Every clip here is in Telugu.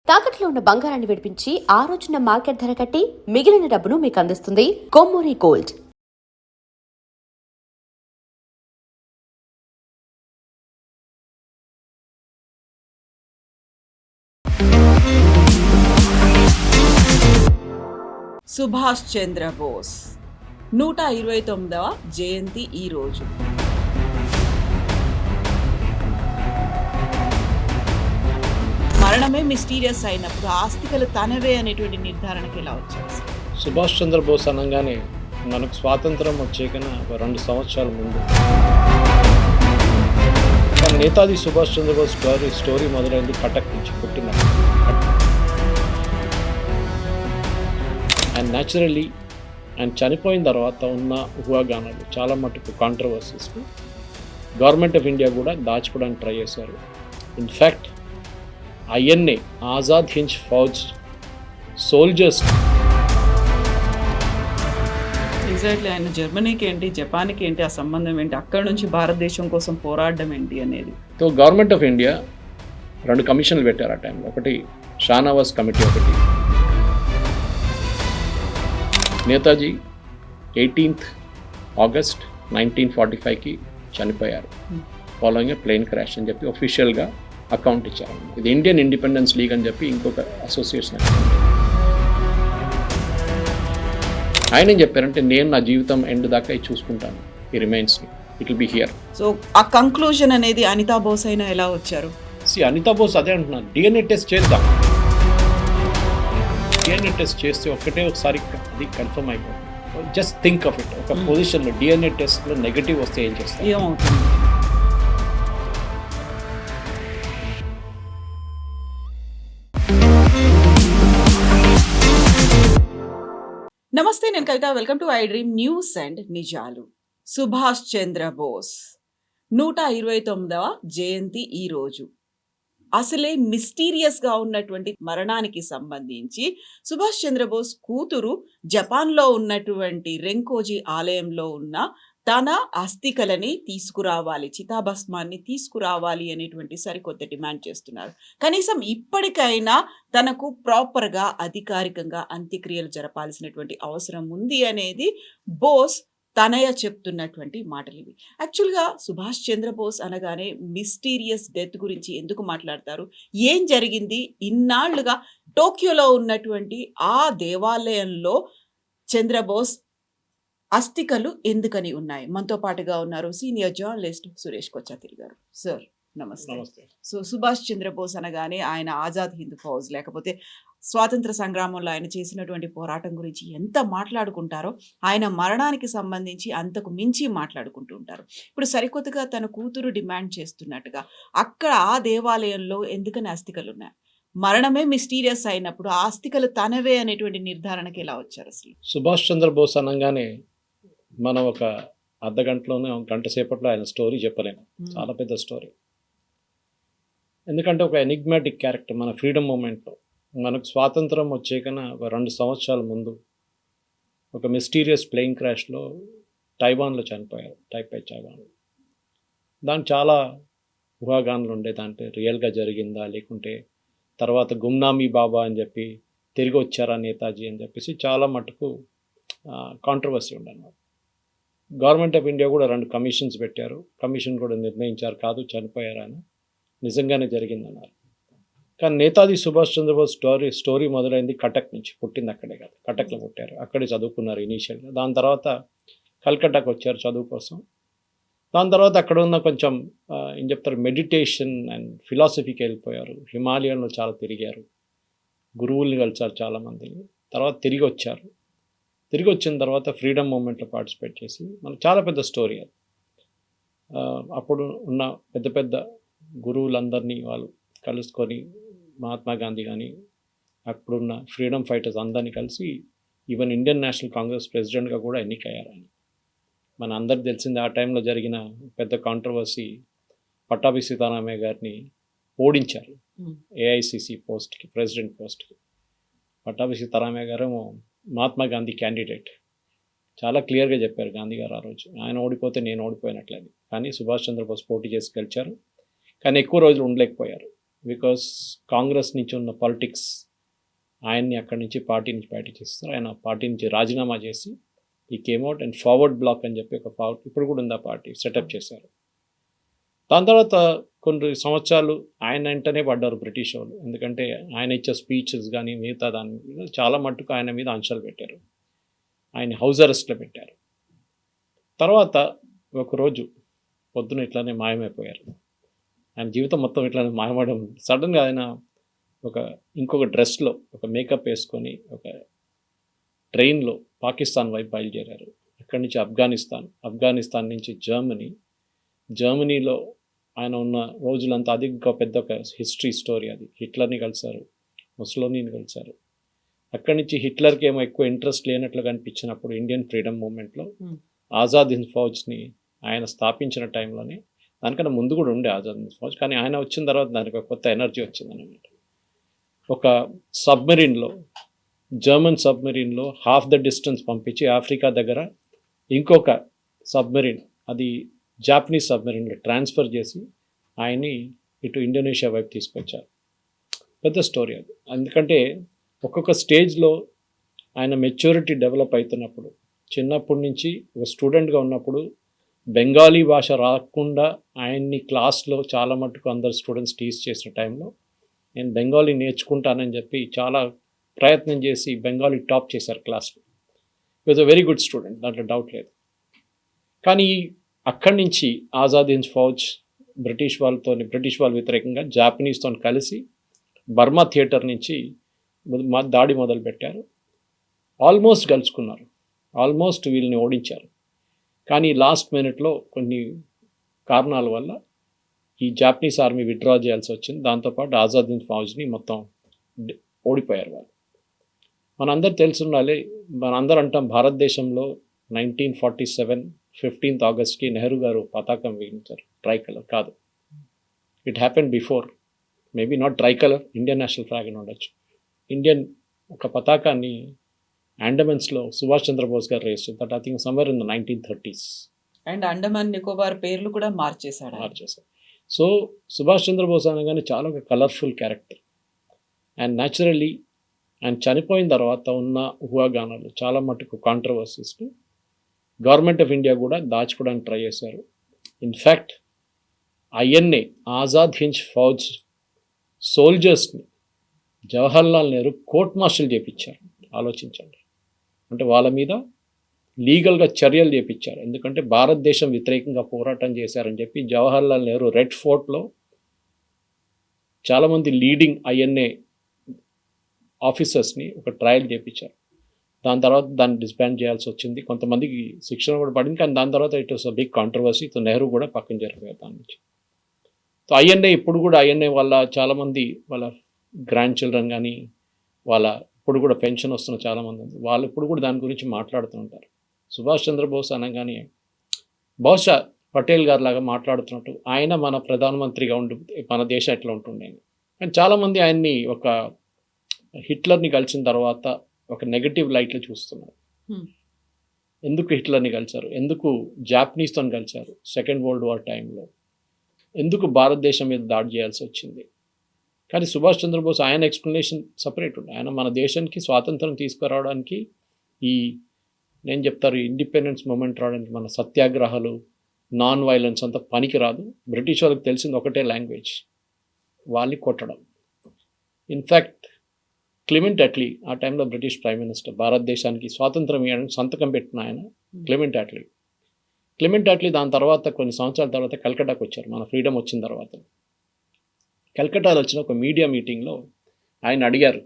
తాకట్లో ఉన్న బంగారాన్ని విడిపించి ఆ రోజున మార్కెట్ ధర కట్టి మిగిలిన డబ్బును మీకు అందిస్తుంది కొమ్మూరి గోల్డ్. సుభాష్ చంద్ర బోస్ 129వ జయంతి ఈ రోజు. మరణమే మిస్టీరియస్ అయినప్పుడు ఆస్తికలు తనవే అనేటువంటి నిర్ధారణకి ఎలా వచ్చారు? సుభాష్ చంద్రబోస్ అనగానే మనకు స్వాతంత్రం వచ్చేకన 2 సంవత్సరాల ముందు నేతాజీ సుభాష్ చంద్రబోస్ స్టోరీ మొదలైంది కటక్ నుంచి పుట్టిన. అండ్ న్యాచురల్లీ ఆయన చనిపోయిన తర్వాత ఉన్న ఊహాగానాలు చాలా మటుకు కాంట్రవర్సీస్ గవర్నమెంట్ ఆఫ్ ఇండియా కూడా దాచుకోవడానికి ట్రై చేశారు. In fact INA Azad Hind Fauj soldiers exactly ఆయన జర్మనీకి ఏంటి, జపాన్కి ఏంటి ఆ సంబంధం ఏంటి, అక్కడ నుంచి భారతదేశం కోసం పోరాడడం ఏంటి అనేది. సో గవర్నమెంట్ ఆఫ్ ఇండియా 2 కమిషన్లు పెట్టారు ఆ టైంలో. ఒకటి షానవాజ్ కమిటీ, ఒకటి నేతాజీ 18th August 1945కి చనిపోయారు ఫాలోయింగ్ ఏ ప్లేన్ క్రాష్ అని చెప్పి ఒఫీషియల్గా అకౌంట్ ఇచ్చారు. ఇది ఇండియన్ ఇండిపెండెన్స్ లీగ్ అని చెప్పి ఇంకొక అసోసియేషన్. ఆయన ఏం చెప్పారంటే, నేను నా జీవితం ఎండ్ దాకా చూసుకుంటాను, ఈ remains it will be here. So ఆ కంక్లూజన్ అనేది అనితా బోస్ అయినా ఎలా వచ్చారు? అనితా బోస్ అదే అంటున్నాను, డిఎన్ఏ టెస్ట్ చేద్దాం. డిఎన్ఏ టెస్ట్ చేస్తే ఒకసారి అది కన్ఫర్మ్ అయిపోతుంది. జస్ట్ థింక్ ఆఫ్ ఇట్, ఒక పొజిషన్లో డిఎన్ఏ టెస్ట్లో నెగటివ్ వస్తే ఏం చేస్తారు, ఏమవుతుంది? నమస్తే, నేను Kavitha. Welcome to I dream news and నిజాలు. సుభాష్ చంద్ర బోస్ 129వ జయంతి ఈ రోజు. అసలే మిస్టీరియస్గా ఉన్నటువంటి మరణానికి సంబంధించి సుభాష్ చంద్రబోస్ కూతురు జపాన్లో ఉన్నటువంటి రెంకోజీ ఆలయంలో ఉన్న తన అస్థికలని తీసుకురావాలి, చితాభస్మాన్ని తీసుకురావాలి అనేటువంటి సరికొత్త డిమాండ్ చేస్తున్నారు. కనీసం ఇప్పటికైనా తనకు ప్రాపర్గా అధికారికంగా అంత్యక్రియలు జరపాల్సినటువంటి అవసరం ఉంది అనేది బోస్ తనయ చెప్తున్నటువంటి మాటలు ఇవి. యాక్చువల్గా సుభాష్ చంద్రబోస్ అనగానే మిస్టీరియస్ డెత్ గురించి ఎందుకు మాట్లాడతారు? ఏం జరిగింది? ఇన్నాళ్లుగా టోక్యోలో ఉన్నటువంటి ఆ దేవాలయంలో చంద్రబోస్ అస్థికలు ఎందుకని ఉన్నాయి? మనతో పాటుగా ఉన్నారు సీనియర్ జర్నలిస్ట్ సురేష్ కొచ్చాతిరి గారు. సార్ నమస్తే. సో సుభాష్ చంద్రబోస్ అనగానే ఆయన ఆజాద్ హింద్ ఫౌజ్ లేకపోతే స్వాతంత్ర సంగ్రామంలో ఆయన చేసినటువంటి పోరాటం గురించి ఎంత మాట్లాడుకుంటారో, ఆయన మరణానికి సంబంధించి అంతకు మించి మాట్లాడుకుంటూ ఉంటారు. ఇప్పుడు సరికొత్తగా తన కూతురు డిమాండ్ చేస్తున్నట్టుగా అక్కడ ఆ దేవాలయంలో ఎందుకని అస్థికలు ఉన్నాయి? మరణమే మిస్టీరియస్ అయినప్పుడు ఆస్తికలు తనవే అనేటువంటి నిర్ధారణకి ఎలా వచ్చారు అసలు? సుభాష్ చంద్రబోస్ అనగానే మనం ఒక అర్ధగంటలోనే, గంట సేపట్లో ఆయన స్టోరీ చెప్పలేము. చాలా పెద్ద స్టోరీ. ఎందుకంటే ఒక ఎనిగ్మాటిక్ క్యారెక్టర్. మన ఫ్రీడమ్ మూమెంట్లో మనకు స్వాతంత్రం వచ్చేకన 2 సంవత్సరాల ముందు ఒక మిస్టీరియస్ ప్లేన్ క్రాష్లో తైవాన్లో చనిపోయారు, టైపై తైవాన్లో. దానికి చాలా ఊహాగానాలు ఉండే, దాంట్లో రియల్గా జరిగిందా లేకుంటే తర్వాత గుమ్నామీ బాబా అని చెప్పి తిరిగి వచ్చారా నేతాజీ అని చెప్పేసి చాలా మటుకు కాంట్రవర్సీ ఉండనమాట. గవర్నమెంట్ ఆఫ్ ఇండియా కూడా 2 కమిషన్స్ పెట్టారు. కమిషన్ కూడా నిర్ణయించారు, కాదు చనిపోయారని, నిజంగానే జరిగిందన్నారు. కానీ నేతాజీ సుభాష్ చంద్రబోస్ స్టోరీ మొదలైంది కటక్ నుంచి, పుట్టింది అక్కడే కాదు, కటక్లో పుట్టారు, అక్కడే చదువుకున్నారు ఇనీషియల్గా. దాని తర్వాత కల్కట్టాకు వచ్చారు చదువు కోసం. దాని తర్వాత అక్కడ ఉన్న కొంచెం ఏం చెప్తారు, మెడిటేషన్ అండ్ ఫిలాసఫీకి వెళ్ళిపోయారు. హిమాలయంలో చాలా తిరిగారు, గురువుల్ని కలిసారు చాలామందిని. తర్వాత తిరిగి వచ్చారు. తిరిగి వచ్చిన తర్వాత ఫ్రీడమ్ మూమెంట్లో పార్టిసిపేట్ చేసి, మనకు చాలా పెద్ద స్టోరీ అది. అప్పుడు ఉన్న పెద్ద పెద్ద గురువులందరినీ వాళ్ళు కలుసుకొని, మహాత్మా గాంధీ కానీ అప్పుడున్న ఫ్రీడమ్ ఫైటర్స్ అందరినీ కలిసి ఈవెన్ ఇండియన్ నేషనల్ కాంగ్రెస్ ప్రెసిడెంట్గా కూడా ఎన్నికయ్యారు ఆయన. మన అందరికి తెలిసింది, ఆ టైంలో జరిగిన పెద్ద కాంట్రవర్సీ, పట్టాభి సీతారామయ్య గారిని ఓడించారు ఏఐసిసి పోస్ట్కి, ప్రెసిడెంట్ పోస్ట్కి. పట్టాభి సీతారామయ్య గారు మహాత్మా గాంధీ క్యాండిడేట్. చాలా క్లియర్గా చెప్పారు గాంధీ గారు ఆ రోజు, ఆయన ఓడిపోతే నేను ఓడిపోయినట్లని. కానీ సుభాష్ చంద్రబోస్ పోటీ చేసి గెలిచారు. కానీ ఎక్కువ రోజులు ఉండలేకపోయారు. బికాస్ కాంగ్రెస్ నుంచి ఉన్న పాలిటిక్స్ ఆయన్ని అక్కడి నుంచి పార్టీ నుంచి బయట చేస్తారు. ఆయన పార్టీ నుంచి రాజీనామా చేసి ఈ కేమ్అవుట్ అండ్ ఫార్వర్డ్ బ్లాక్ అని చెప్పి ఒక ఇప్పుడు కూడా ఉంది ఆ పార్టీ సెటప్ చేశారు. దాని తర్వాత కొన్ని సంవత్సరాలు ఆయన వెంటనే పడ్డారు బ్రిటిష్ వాళ్ళు. ఎందుకంటే ఆయన ఇచ్చే స్పీచెస్ కానీ మిగతా దాని మీద చాలా మట్టుకు ఆయన మీద ఆంక్షలు పెట్టారు. ఆయన హౌస్ అరెస్ట్లో పెట్టారు. తర్వాత ఒకరోజు పొద్దున ఇట్లానే మాయమైపోయారు. ఆయన జీవితం మొత్తం ఇట్లానే మాయమవడం. సడన్గా ఆయన ఇంకొక డ్రెస్లో ఒక మేకప్ వేసుకొని ఒక ట్రైన్లో పాకిస్తాన్ వైపు బయలుదేరారు. అక్కడి నుంచి ఆఫ్ఘనిస్తాన్ నుంచి జర్మనీలో ఆయన ఉన్న రోజులంతా అది ఇంకా పెద్ద ఒక హిస్టరీ స్టోరీ. అది హిట్లర్ని కలిశారు, ముసలోనీని కలిశారు. అక్కడి నుంచి హిట్లర్కి ఏమో ఎక్కువ ఇంట్రెస్ట్ లేనట్లుగా అనిపించినప్పుడు ఇండియన్ ఫ్రీడమ్ మూమెంట్లో ఆజాద్ హింద్ ఫౌజ్ని ఆయన స్థాపించిన టైంలోనే, దానికన్నా ముందు కూడా ఉండే ఆజాద్ హింద్ ఫౌజ్, కానీ ఆయన వచ్చిన తర్వాత దానికి ఒక కొత్త ఎనర్జీ వచ్చిందన్నమాట. ఒక సబ్మెరీన్లో, జర్మన్ సబ్మెరీన్లో హాఫ్ ద డిస్టెన్స్ పంపించి ఆఫ్రికా దగ్గర ఇంకొక సబ్మెరీన్, అది జాపనీస్ సబ్మెరీన్లో ట్రాన్స్ఫర్ చేసి ఆయన్ని ఇటు ఇండోనేషియా వైపు తీసుకొచ్చారు. పెద్ద స్టోరీ అది. ఎందుకంటే ఒక్కొక్క స్టేజ్లో ఆయన మెచ్యూరిటీ డెవలప్ అవుతున్నప్పుడు, చిన్నప్పటి నుంచి ఒక స్టూడెంట్గా ఉన్నప్పుడు బెంగాలీ భాష రాకుండా ఆయన్ని క్లాస్లో చాలా మట్టుకు అందరు స్టూడెంట్స్ టీచ్ చేసిన టైంలో నేను బెంగాలీ నేర్చుకుంటానని చెప్పి చాలా ప్రయత్నం చేసి బెంగాలీ టాప్ చేశారు క్లాస్లో. Was a very good student, దాంట్లో డౌట్ లేదు. కానీ అక్కడి నుంచి ఆజాద్ హింద్ ఫౌజ్ బ్రిటిష్ వాళ్ళ వ్యతిరేకంగా జాపనీస్తో కలిసి బర్మా థియేటర్ నుంచి దాడి మొదలుపెట్టారు. ఆల్మోస్ట్ గెలుచుకున్నారు, ఆల్మోస్ట్ వీళ్ళని ఓడించారు. కానీ లాస్ట్ మినిట్లో కొన్ని కారణాల వల్ల ఈ జాపనీస్ ఆర్మీ విత్డ్రా చేయాల్సి వచ్చింది. దాంతోపాటు ఆజాద్ హింద్ ఫౌజ్ని మొత్తం ఓడిపోయారు వాళ్ళు. మనందరూ తెలుసుండాలి, మనందరూ అంటాం భారతదేశంలో 1947 15th ఆగస్ట్కి నెహ్రూ గారు పతాకం వేయించారు, ట్రై కలర్ కాదు. It happen before, maybe not tricolour, Indian national flag అని ఉండొచ్చు. ఇండియన్ ఒక పతాకాన్ని అండమాన్స్లో సుభాష్ చంద్రబోస్ గారు raise that I think somewhere in the 1930s. And Andaman Nicobar పేర్లు కూడా మార్చేశారు. సో సుభాష్ చంద్రబోస్ అనగానే చాలా ఒక కలర్ఫుల్ క్యారెక్టర్. అండ్ న్యాచురల్లీ ఆయన చనిపోయిన తర్వాత ఉన్న ఊహాగానాలు చాలా మటుకు కాంట్రవర్సీస్ని గవర్నమెంట్ ఆఫ్ ఇండియా కూడా దాచుకోవడానికి ట్రై చేశారు. ఇన్ఫ్యాక్ట్ ఐఎన్ఏ ఆజాద్ హింద్ ఫౌజ్ సోల్జర్స్ని జవహర్లాల్ నెహ్రూ కోర్ట్ మార్షల్ చేయించారు. ఆలోచించండి, అంటే వాళ్ళ మీద లీగల్గా చర్యలు చేయించారు. ఎందుకంటే భారతదేశం వ్యతిరేకంగా పోరాటం చేశారని చెప్పి జవహర్లాల్ నెహ్రూ రెడ్ ఫోర్ట్లో చాలామంది లీడింగ్ ఐఎన్ఏ ఆఫీసర్స్ని ఒక ట్రయల్ చేయించారు. దాని తర్వాత దాన్ని డిస్బాండ్ చేయాల్సి వచ్చింది, కొంతమందికి శిక్షణ కూడా పడింది. కానీ దాని తర్వాత it was a big controversy. తో నెహ్రూ కూడా పక్కన జరిపోయారు దాని నుంచి. సో ఐఎన్ఏ ఇప్పుడు కూడా ఐఎన్ఏ వాళ్ళ చాలామంది వాళ్ళ గ్రాండ్ చిల్డ్రన్ కానీ వాళ్ళ ఇప్పుడు కూడా పెన్షన్ వస్తున్న చాలామంది ఉంది, వాళ్ళు ఇప్పుడు కూడా దాని గురించి మాట్లాడుతూ ఉంటారు. సుభాష్ చంద్రబోస్ అనగానే బహుశా పటేల్ గారు లాగా మాట్లాడుతున్నట్టు ఆయన మన ప్రధానమంత్రిగా ఉండి మన దేశం ఎట్లా ఉంటుండే. కానీ చాలామంది ఆయన్ని ఒక హిట్లర్ని కలిసిన తర్వాత ఒక నెగటివ్ లైట్లో చూస్తున్నారు. ఎందుకు హిట్లర్ని కలిశారు, ఎందుకు జాపనీస్తో కలిశారు సెకండ్ వరల్డ్ వార్ టైంలో, ఎందుకు భారతదేశం మీద దాడి చేయాల్సి వచ్చింది. కానీ సుభాష్ చంద్రబోస్ ఆయన ఎక్స్ప్లెనేషన్ సపరేట్ ఉంది. ఆయన మన దేశానికి స్వాతంత్రం తీసుకురావడానికి నేను చెప్తారు ఇండిపెండెన్స్ మూమెంట్ రావడానికి మన సత్యాగ్రహాలు, నాన్ వైలెన్స్ అంతా పనికి రాదు. బ్రిటిష్ వాళ్ళకి తెలిసింది ఒకటే లాంగ్వేజ్, వాళ్ళని కొట్టడం. ఇన్ఫ్యాక్ట్ క్లెమెంట్ అట్లీ ఆ టైంలో బ్రిటిష్ ప్రైమ్ మినిస్టర్, భారతదేశానికి స్వాతంత్రం ఇవ్వడానికి సంతకం పెట్టిన ఆయన క్లెమెంట్ అట్లీ దాని తర్వాత కొన్ని సంవత్సరాల తర్వాత కల్కటాకు వచ్చారు మన ఫ్రీడమ్ వచ్చిన తర్వాత. కల్కటాలో వచ్చిన ఒక మీడియా మీటింగ్లో ఆయన అడిగారు,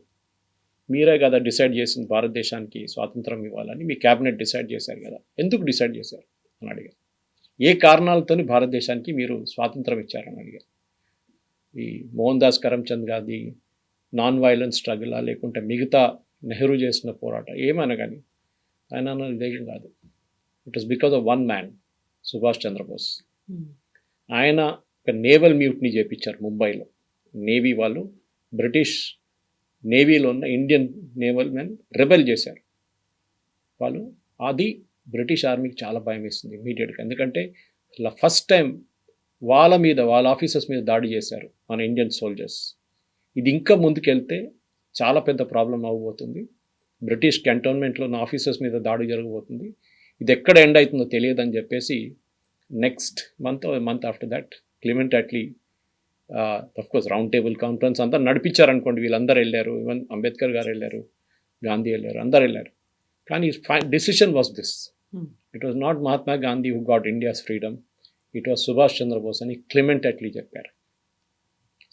మీరే కదా డిసైడ్ చేసింది భారతదేశానికి స్వాతంత్రం ఇవ్వాలని, మీ క్యాబినెట్ డిసైడ్ చేశారు కదా, ఎందుకు డిసైడ్ చేశారు అని అడిగారు. ఏ కారణాలతో భారతదేశానికి మీరు స్వాతంత్రం ఇచ్చారని అడిగారు. ఈ మోహన్ దాస్ కరమ్చంద్ గారి నాన్ వైలెన్స్ స్ట్రగులా, లేకుంటే మిగతా నెహ్రూ చేసిన పోరాటం ఏమైనా కానీ ఆయన అన్నది వేగం కాదు. It was because of one man, Subhash Chandra Bose. ఆయన ఒక నేవల్ మ్యూట్ని చేయించారు ముంబైలో. నేవీ వాళ్ళు బ్రిటిష్ నేవీలో ఉన్న ఇండియన్ నేవల్ మెన్ రెబెల్ చేశారు వాళ్ళు. అది బ్రిటిష్ ఆర్మీకి చాలా భయం వేస్తుంది ఇమీడియట్గా. ఎందుకంటే ఫస్ట్ టైం వాళ్ళ ఆఫీసర్స్ మీద దాడి చేశారు మన ఇండియన్ సోల్జర్స్. ఇది ఇంకా ముందుకెళ్తే చాలా పెద్ద ప్రాబ్లం అవ్వబోతుంది. బ్రిటిష్ కంటోన్మెంట్లో ఉన్న ఆఫీసర్స్ మీద దాడి జరగబోతుంది. ఇది ఎక్కడ ఎండ్ అవుతుందో తెలియదని చెప్పేసి next month after that క్లిమెంట్ Atlee course round table conference అంతా నడిపించారనుకోండి. వీళ్ళందరూ వెళ్ళారు, ఈవెన్ అంబేద్కర్ గారు వెళ్ళారు, గాంధీ వెళ్ళారు, అందరు వెళ్ళారు. కానీ decision was this. It was not Mahatma Gandhi who got India's freedom, it was Subhash Chandra Bose అని క్లిమెంట్ అట్లీ చెప్పారు.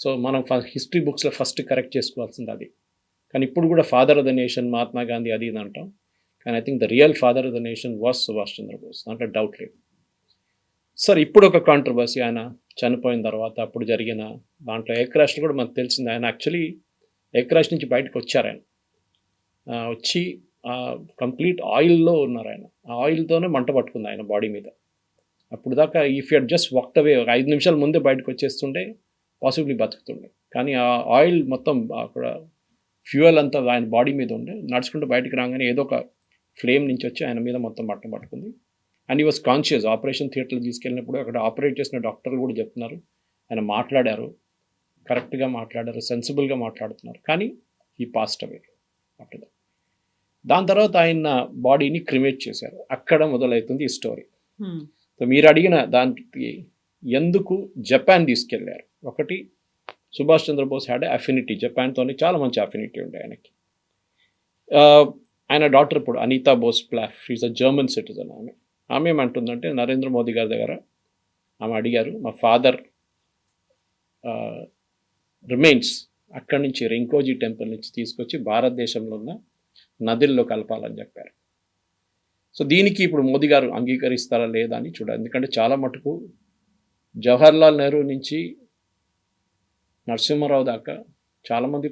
సో మనం హిస్టరీ బుక్స్లో ఫస్ట్ కరెక్ట్ చేసుకోవాల్సింది అది. కానీ ఇప్పుడు కూడా father of the nation Mahatma Gandhi అది ఇది అంటాం. కానీ I think the real father of the nation was Subhash Chandra Bose, దాంట్లో డౌట్ లేదు. సార్ ఇప్పుడు ఒక కాంట్రవర్సీ, ఆయన చనిపోయిన తర్వాత అప్పుడు జరిగిన దాంట్లో ఎయిర్ క్రాష్ కూడా మనకు తెలిసింది. ఆయన యాక్చువల్లీ ఎయిర్ క్రాష్ నుంచి బయటకు వచ్చారు. ఆయన వచ్చి కంప్లీట్ ఆయిల్లో ఉన్నారు. ఆయన ఆ ఆయిల్తోనే మంట పట్టుకుంది ఆయన బాడీ మీద. అప్పుడు దాకా if you just walked away, ఒక 5 నిమిషాల ముందే బయటకు వచ్చేస్తుండే పాసిబ్లీ బతుకుతుండే. కానీ ఆ ఆయిల్ మొత్తం అక్కడ ఫ్యూయల్ అంతా ఆయన బాడీ మీద ఉండే. నడుచుకుంటూ బయటకు రాగానే ఏదో ఒక ఫ్లేమ్ నుంచి వచ్చి ఆయన మీద మొత్తం మంట పట్టుకుంది. అండ్ ఈ వాజ్ కాన్షియస్. ఆపరేషన్ థియేటర్లో తీసుకెళ్ళినప్పుడు అక్కడ ఆపరేట్ చేసిన డాక్టర్లు కూడా చెప్తున్నారు ఆయన మాట్లాడారు, కరెక్ట్గా మాట్లాడారు, సెన్సిబుల్గా మాట్లాడుతున్నారు. కానీ ఈ పాస్ట్ అవే ఆఫ్టర్ దట్. దాని తర్వాత ఆయన బాడీని క్రిమేట్ చేశారు. అక్కడ మొదలవుతుంది ఈ స్టోరీ. సో మీరు అడిగిన దానికి ఎందుకు జపాన్ తీసుకెళ్లారు, ఒకటి సుభాష్ చంద్రబోస్ హ్యాడ్ అఫినిటీ, జపాన్తోని చాలా మంచి అఫినిటీ ఉండే ఆయనకి. ఆయన డాటర్ ఇప్పుడు అనితా బోస్ ప్లాఫ్, షీఈస్ అ జర్మన్ సిటిజన్. ఆమె ఏమంటుందంటే నరేంద్ర మోదీ గారి దగ్గర ఆమె అడిగారు, మా ఫాదర్ రిమైన్స్ అక్కడి నుంచి రింకోజీ టెంపుల్ నుంచి తీసుకొచ్చి భారతదేశంలో ఉన్న నదుల్లో కలపాలని చెప్పారు. సో దీనికి ఇప్పుడు మోదీ గారు అంగీకరిస్తారా లేదా అని చూడాలి. ఎందుకంటే చాలా మటుకు జవహర్లాల్ నెహ్రూ నుంచి నరసింహారావు దాకా చాలామంది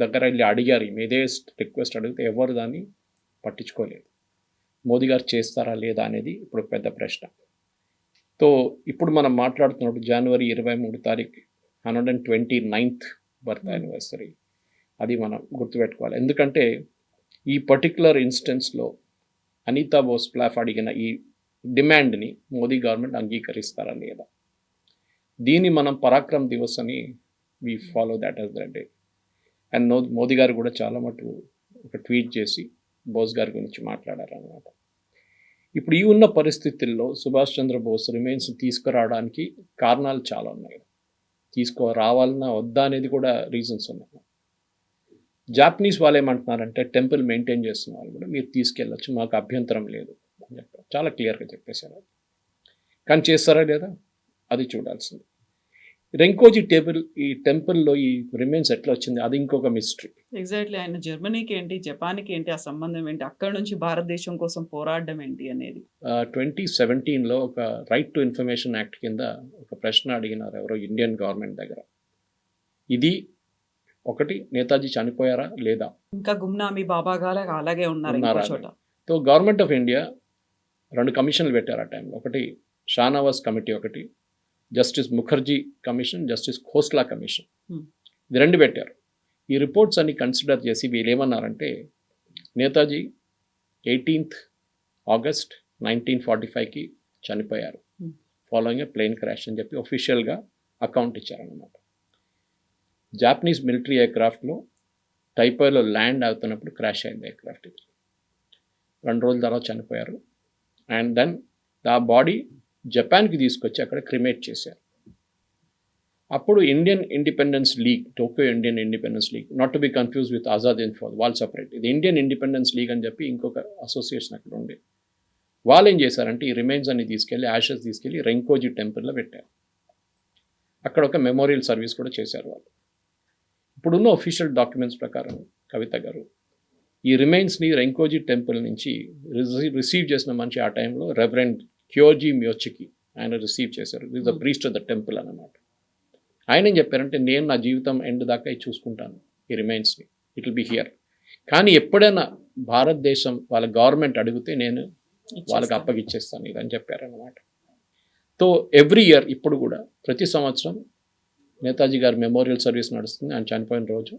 దగ్గర వెళ్ళి అడిగారు, ఇదే రిక్వెస్ట్ అడిగితే ఎవరు దాన్ని పట్టించుకోలేదు. మోదీ గారు చేస్తారా లేదా అనేది ఇప్పుడు పెద్ద ప్రశ్న. సో ఇప్పుడు మనం మాట్లాడుతున్నప్పుడు జనవరి 23 తారీఖు 129th బర్త్ యానివర్సరీ, అది మనం గుర్తుపెట్టుకోవాలి. ఎందుకంటే ఈ పర్టికులర్ ఇన్స్టెన్స్లో అనితా బోస్ ప్లాఫ్ అడిగిన ఈ డిమాండ్ని మోదీ గవర్నమెంట్ అంగీకరిస్తారా లేదా, దీన్ని మనం పరాక్రమ్ దివస్ అని we follow that as the day. And Modi గారు కూడా చాలా మటుకు ఒక ట్వీట్ చేసి బోస్ గారి గురించి మాట్లాడారు అన్నమాట. ఇప్పుడు ఈ ఉన్న పరిస్థితుల్లో సుభాష్ చంద్రబోస్ రిమైన్స్ తీసుకురావడానికి కారణాలు చాలా ఉన్నాయి. తీసుకురావాలన్నా వద్దా అనేది కూడా రీజన్స్ ఉన్నాయి. జాపనీస్ వాళ్ళు ఏమంటున్నారంటే టెంపుల్ మెయింటైన్ చేస్తున్న వాళ్ళు కూడా మీరు తీసుకెళ్ళచ్చు, మాకు అభ్యంతరం లేదు అని చెప్పారు. చాలా క్లియర్గా చెప్పేశారు. కానీ చేస్తారా లేదా అది చూడాల్సింది. రెంకోజీ ఈ టెంపుల్లో ఈ రిమైన్స్ ఎట్లా వచ్చింది అది ఇంకొక మిస్టరీ. ఎగ్జాక్ట్లీ. ఆయన జర్మనీకి ఏంటి, జపాన్కి ఏంటి ఆ సంబంధం ఏంటి, అక్కడ నుంచి భారతదేశం కోసం పోరాడడం ఏంటి అనేది 2017లో ఒక రైట్ టు ఇన్ఫర్మేషన్ యాక్ట్ కింద ఒక ప్రశ్న అడిగినారు ఎవరో ఇండియన్ గవర్నమెంట్ దగ్గర. ఇది ఒకటి, నేతాజీ చనిపోయారా లేదా, ఇంకా గుమ్నామీ బాబా గారు అలాగే ఉన్నారు ఇంకో చోట. సో గవర్నమెంట్ ఆఫ్ ఇండియా 2 కమిషన్లు పెట్టారు ఆ టైంలో. ఒకటి షానవాజ్ కమిటీ, ఒకటి justice Mukherjee commission, justice Khosla commission. ఇది 2 పెట్టారు. ఈ రిపోర్ట్స్ అన్ని కన్సిడర్ చేసి వీళ్ళు ఏమన్నారంటే నేతాజీ 18th August 1945కి చనిపోయారు ఫాలోయింగ్ ఏ ప్లేన్ క్రాష్ అని చెప్పి ఒఫీషియల్గా అకౌంట్ ఇచ్చారన్నమాట. జాపనీస్ మిలిటరీ ఎయిర్క్రాఫ్ట్లో టైపైలో ల్యాండ్ అవుతున్నప్పుడు క్రాష్ అయింది ఎయిర్క్రాఫ్ట్. 2 రోజుల తర్వాత చనిపోయారు. అండ్ దెన్ ఆ బాడీ జపాన్కి తీసుకొచ్చి అక్కడ క్రిమేట్ చేశారు. అప్పుడు Indian independence league, Tokyo Indian independence league, not to be confuse with Azad Hind Fauj, వాళ్ళు సపరేట్. ఇది ఇండియన్ ఇండిపెండెన్స్ లీగ్ అని చెప్పి ఇంకొక అసోసియేషన్ అక్కడ ఉండే. వాళ్ళు ఏం చేశారంటే ఈ రిమైన్స్ అన్ని తీసుకెళ్ళి యాషెస్ తీసుకెళ్ళి రెంకోజీ టెంపుల్లో పెట్టారు. అక్కడ ఒక మెమోరియల్ సర్వీస్ కూడా చేశారు వాళ్ళు. ఇప్పుడున్న ఒఫీషియల్ డాక్యుమెంట్స్ ప్రకారం కవిత గారు ఈ రిమైన్స్ని రెంకోజీ టెంపుల్ నుంచి రిసీవ్ చేసిన మనిషి ఆ టైంలో రెవరెండ్ క్యోజీ మ్యోచికి ఆయన రిసీవ్ చేశారు. This the priest of the temple అన్నమాట. ఆయన ఏం చెప్పారంటే నేను నా జీవితం ఎండ్ దాకా చూసుకుంటాను ఈ రిమైన్స్ని, ఇట్ విల్ బి హియర్. కానీ ఎప్పుడైనా భారతదేశం వాళ్ళ గవర్నమెంట్ అడిగితే నేను వాళ్ళకి అప్పగిచ్చేస్తాను ఇది అని చెప్పారన్నమాట. సో ఎవ్రీ ఇయర్ ఇప్పుడు కూడా ప్రతి సంవత్సరం నేతాజీ గారి మెమోరియల్ సర్వీస్ నడుస్తుంది. ఆయన చనిపోయిన రోజు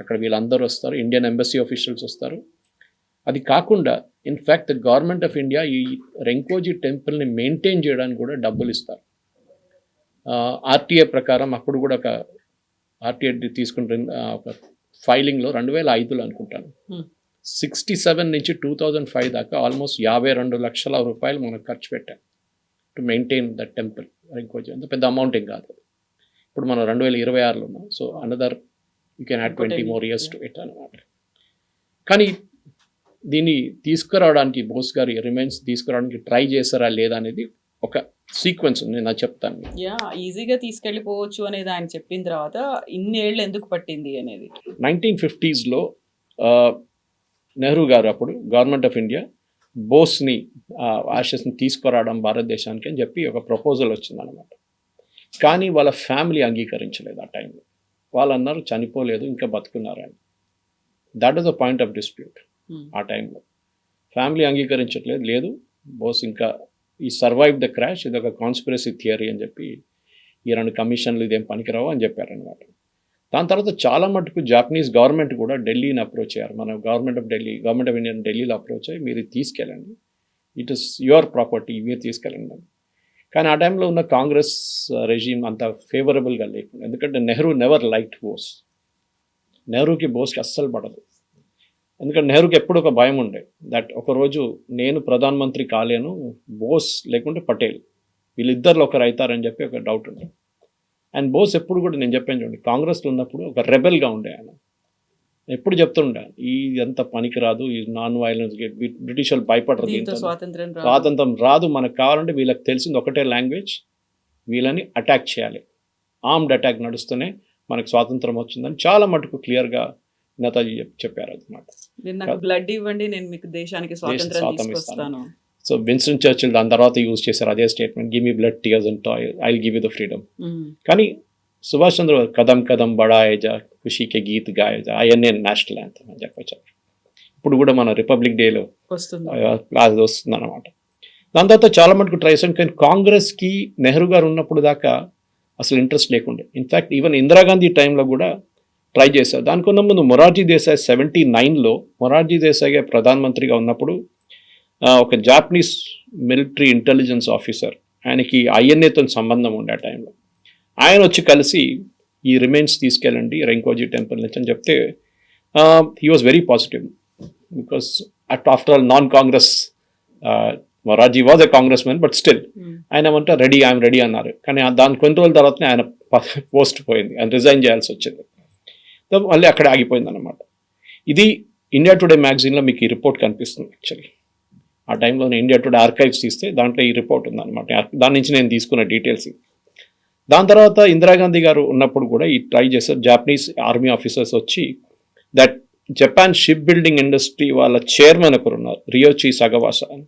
అక్కడ వీళ్ళందరూ వస్తారు, ఇండియన్ ఎంబసీ ఆఫీషియల్స్ వస్తారు. అది కాకుండా in fact the government of India ఈ రెంకోజీ టెంపుల్ని మెయింటైన్ చేయడానికి కూడా డబ్బులు ఇస్తారు. ఆర్టీఏ ప్రకారం అప్పుడు కూడా ఒక ఆర్టీఏ తీసుకుంటున్న ఒక ఫైలింగ్లో 2005లో అనుకుంటాను, 67 నుంచి 2005 దాకా ఆల్మోస్ట్ 52 లక్షల రూపాయలు మనం ఖర్చు పెట్టాం టు మెయింటైన్ ద టెంపుల్. ఇంకొంచెం అంత పెద్ద అమౌంట్ ఏం కాదు. ఇప్పుడు మనం 2026లో ఉన్నాం. So another you can add 20 more years to it అనమాట. కానీ దీన్ని తీసుకురావడానికి బోస్ గారి రిమైన్స్ తీసుకురావడానికి ట్రై చేస్తారా లేదా అనేది ఒక సీక్వెన్స్ ఉంది, నేను చెప్తాను. ఈజీగా తీసుకెళ్ళిపోవచ్చు అనేది ఆయన చెప్పిన తర్వాత ఇన్నేళ్ళు ఎందుకు పట్టింది అనేది 1950s నెహ్రూ గారు అప్పుడు గవర్నమెంట్ ఆఫ్ ఇండియా బోస్ని ఆషెస్ని తీసుకురావడం భారతదేశానికి అని చెప్పి ఒక ప్రపోజల్ వచ్చిందనమాట. కానీ వాళ్ళ ఫ్యామిలీ అంగీకరించలేదు ఆ టైంలో. వాళ్ళు అన్నారు చనిపోలేదు, ఇంకా బతుకున్నారని. That is the point of dispute. ఆ టైంలో ఫ్యామిలీ అంగీకరించట్లేదు, లేదు బోస్ ఇంకా ఈ సర్వైవ్ ద క్రాష్, ఇది ఒక కాన్స్పిరసీ థియరీ అని చెప్పి ఈ 2 కమిషన్లు ఇదేం పనికిరావు అని చెప్పారనమాట. దాని తర్వాత చాలా మటుకు జాపనీస్ గవర్నమెంట్ కూడా ఢిల్లీని అప్రోచ్ అయ్యారు. మన గవర్నమెంట్ ఆఫ్ ఇండియా ఢిల్లీలో అప్రోచ్ అయ్యి మీరు తీసుకెళ్ళండి, ఇట్ ఇస్ యువర్ ప్రాపర్టీ, మీరు తీసుకెళ్ళండి. కానీ ఆ టైంలో ఉన్న కాంగ్రెస్ రెజీమ్ అంత ఫేవరబుల్గా లేకుండా, ఎందుకంటే నెహ్రూ నెవర్ లైక్డ్ బోస్. నెహ్రూకి బోస్కి అస్సలు పడదు. ఎందుకంటే నెహ్రూకి ఎప్పుడు ఒక భయం ఉండే, దట్ ఒకరోజు నేను ప్రధానమంత్రి కాలేను, బోస్ లేకుంటే పటేల్ వీళ్ళిద్దరిలో ఒకరు అవుతారని చెప్పి ఒక డౌట్ ఉండే. అండ్ బోస్ ఎప్పుడు కూడా నేను చెప్పాను చూడండి, కాంగ్రెస్లో ఉన్నప్పుడు ఒక రెబెల్గా ఉండే ఆయన. ఎప్పుడు చెప్తుండే ఇదంతా పనికిరాదు, ఈ నాన్ వైలెన్స్, బ్రిటిష్ వాళ్ళు భయపడరు, స్వాతంత్రం రాదు, మనకు కావాలంటే వీళ్ళకి తెలిసింది ఒకటే లాంగ్వేజ్, వీళ్ళని అటాక్ చేయాలి, ఆర్మ్డ్ అటాక్ నడుస్తూనే మనకు స్వాతంత్రం వచ్చిందని చాలా మటుకు క్లియర్గా నేతాజీ చెప్పారు అనమాట. బ్లడ్ ఇవ్వండి, నేను మీకు దేశానికి స్వాతంత్రం తీసుకొస్తాను. సో విన్స్టన్ చర్చిల్ దాని తర్వాత యూజ్ చేశారు అదే statement, give me blood tears and I will give you the freedom. కానీ సుభాష్ చంద్ర కదం కదం బడాయేజా ఖుషీకే గీత్ గాయేజా అవన్నీ నేషనల్ యాంథమ్ అని చెప్పచ్చు. ఇప్పుడు కూడా మన రిపబ్లిక్ డేలో అది వస్తుంది అనమాట. దాని తర్వాత చాలా మటుకు ట్రై చేశాను, కానీ కాంగ్రెస్కి నెహ్రూ గారు ఉన్నప్పుడు దాకా అసలు ఇంట్రెస్ట్ లేకుండే. ఇన్ఫ్యాక్ట్ ఈవెన్ ఇందిరాగాంధీ టైంలో కూడా ట్రై చేశారు. దానికన్నా ముందు మొరార్జీ దేశాయ్ 79లో మొరార్జీ దేశాయ్ గారు ప్రధానమంత్రిగా ఉన్నప్పుడు ఒక జాపనీస్ మిలిటరీ ఇంటెలిజెన్స్ ఆఫీసర్, ఆయనకి ఐఎన్ఏతో సంబంధం ఉండే ఆ టైంలో, ఆయన వచ్చి కలిసి ఈ రిమైన్స్ తీసుకెళ్ళండి రెంకోజీ టెంపుల్ నుంచి అని చెప్తే he was very positive. Because after all non Congress, Morarji was a Congress man, but still ఆయన ఏమంటే ఐఎమ్ రెడీ అన్నారు. కానీ దాని కొన్ని రోజుల తర్వాతనే ఆయన పోస్ట్ పోయింది, ఆయన రిజైన్ చేయాల్సి వచ్చింది. మళ్ళీ అక్కడ ఆగిపోయింది అనమాట. ఇది ఇండియా టుడే మ్యాగజైన్లో మీకు ఈ రిపోర్ట్ కనిపిస్తుంది. యాక్చువల్లీ ఆ టైంలో నేను ఇండియా టుడే ఆర్కైవ్స్ తీస్తే దాంట్లో ఈ రిపోర్ట్ ఉందన్నమాట. దాని నుంచి నేను తీసుకున్న డీటెయిల్స్. దాని తర్వాత ఇందిరాగాంధీ గారు ఉన్నప్పుడు కూడా ఈ ట్రై చేశారు. జాపనీస్ ఆర్మీ ఆఫీసర్స్ వచ్చి that Japan ship building industry వాళ్ళ చైర్మన్ ఒకరు ఉన్నారు, రియోచి సగవాసా అని.